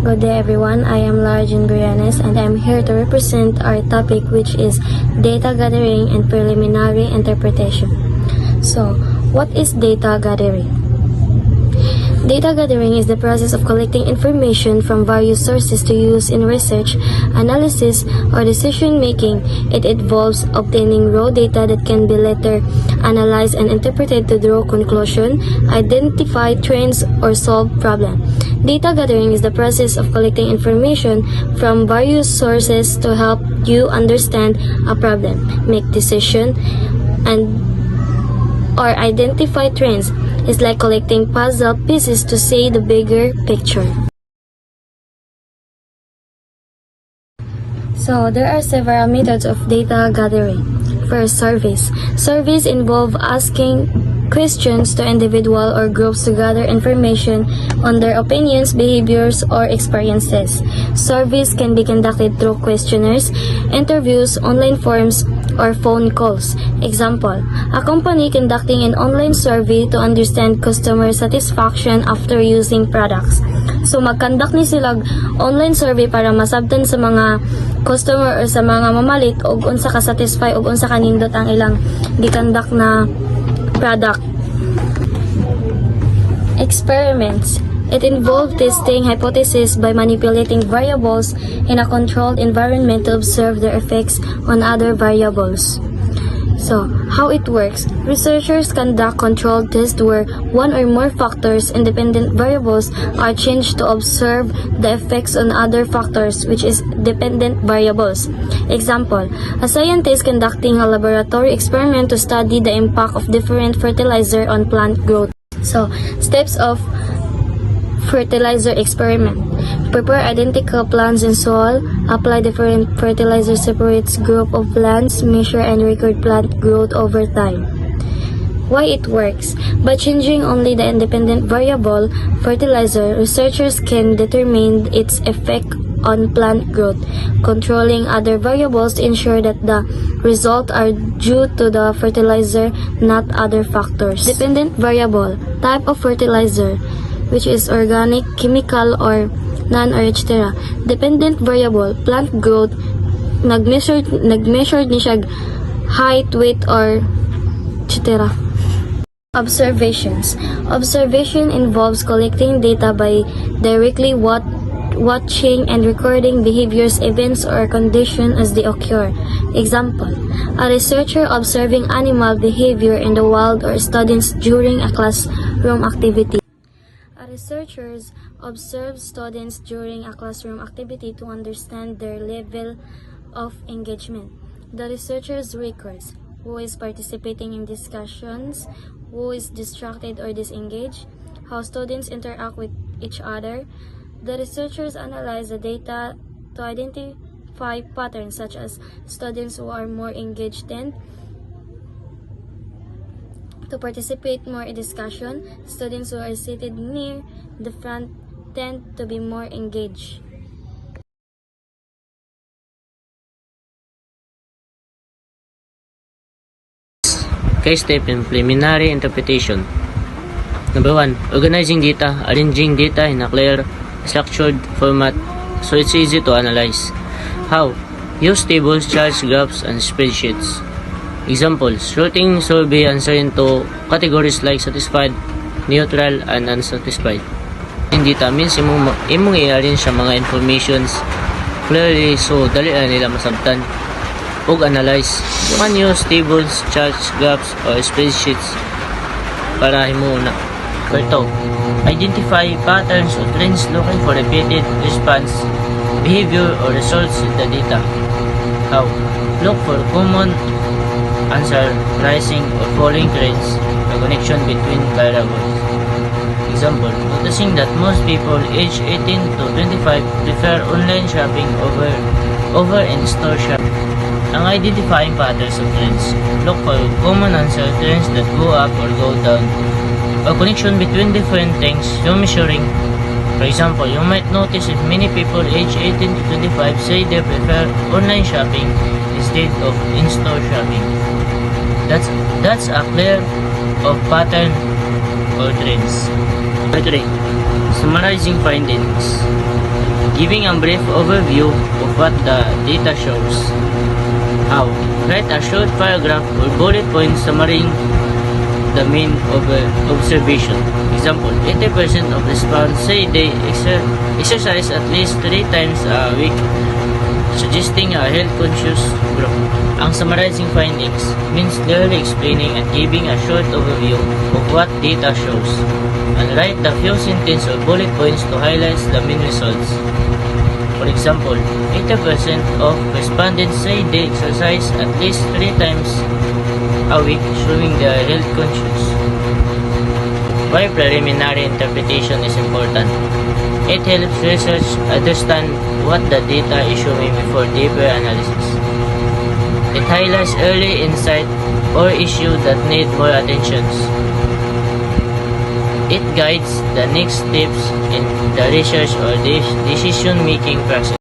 Good day everyone, I am Lara Jean Brianes and I am here to represent our topic, which is data gathering and preliminary interpretation. So, what is data gathering? Data gathering is the process of collecting information from various sources to use in research, analysis, or decision making. It involves obtaining raw data that can be later analyzed and interpreted to draw conclusions, identify trends, or solve problems. Data gathering is the process of collecting information from various sources to help you understand a problem, make decisions, or identify trends. It's like collecting puzzle pieces to see the bigger picture. So, there are several methods of data gathering. First, surveys. Surveys involve asking questions to individuals or groups to gather information on their opinions, behaviors, or experiences. Surveys can be conducted through questionnaires, interviews, online forms, or phone calls. Example, a company conducting an online survey to understand customer satisfaction after using products. So, mag-conduct ni sila online survey para masabtan sa mga customer or sa mga mamalit og unsa ka satisfy og unsa kanindot ang ilang gi-conduct na product. Experiments. It involved testing hypotheses by manipulating variables in a controlled environment to observe their effects on other variables. So, how it works? Researchers conduct controlled tests where one or more factors, independent variables, are changed to observe the effects on other factors, which is dependent variables. Example, a scientist conducting a laboratory experiment to study the impact of different fertilizer on plant growth. So, steps of fertilizer experiment. Prepare identical plants in soil, apply different fertilizer separates group of plants, measure and record plant growth over time. Why it works? By changing only the independent variable, fertilizer, researchers can determine its effect on plant growth. Controlling other variables ensure that the results are due to the fertilizer, not other factors. Dependent variable, type of fertilizer, which is organic, chemical, or non-or etc. Dependent variable, plant growth, nag-measure ni siya height, weight, or etc. Observations. Observation involves collecting data by directly watching and recording behaviors, events, or conditions as they occur. Example, a researcher observing animal behavior in the wild or students during a classroom activity. Researchers observe students during a classroom activity to understand their level of engagement. The researchers records who is participating in discussions, who is distracted or disengaged, how students interact with each other. The researchers analyze the data to identify patterns such as students who are more engaged tend to participate more in discussion. Students who are seated near the front tend to be more engaged. Case step in preliminary interpretation. Number 1. Organizing data. Arranging data in a clear, structured format so it's easy to analyze. How? Use tables, charts, graphs, and spreadsheets. Examples, sorting survey answer into categories like satisfied, neutral, and unsatisfied. In data means imong i-arrange sa mga informations clearly so dali na nila masabtan ug analyze. You can use tables, charts, graphs, or spreadsheets para himuna. Number 2. Identify patterns or trends looking for repeated response, behavior, or results in the data. How? Look for common answer, rising or falling trends, a connection between variables. Example, noticing that most people aged 18 to 25 prefer online shopping over in-store shopping. Ang identifying patterns of trends, look for common answer, trends that go up or go down, a connection between different things you're measuring. For example, you might notice if many people aged 18 to 25 say they prefer online shopping instead of in-store shopping. That's a clear of pattern or trends. Number 3. Summarizing findings. Giving a brief overview of what the data shows. How? Write a short paragraph or bullet point summarizing the main observation. Example, 80% of respondents say they exercise at least 3 times a week, suggesting a health-conscious group. Ang summarizing findings means clearly explaining and giving a short overview of what data shows, and write the few sentences or bullet points to highlight the main results. For example, 80% of respondents say they exercise at least 3 times a week, showing they are health conscious. Why preliminary interpretation is important? It helps research understand what the data is showing before deeper analysis. It highlights early insight or issue that need more attention. It guides the next steps in the research or decision-making process.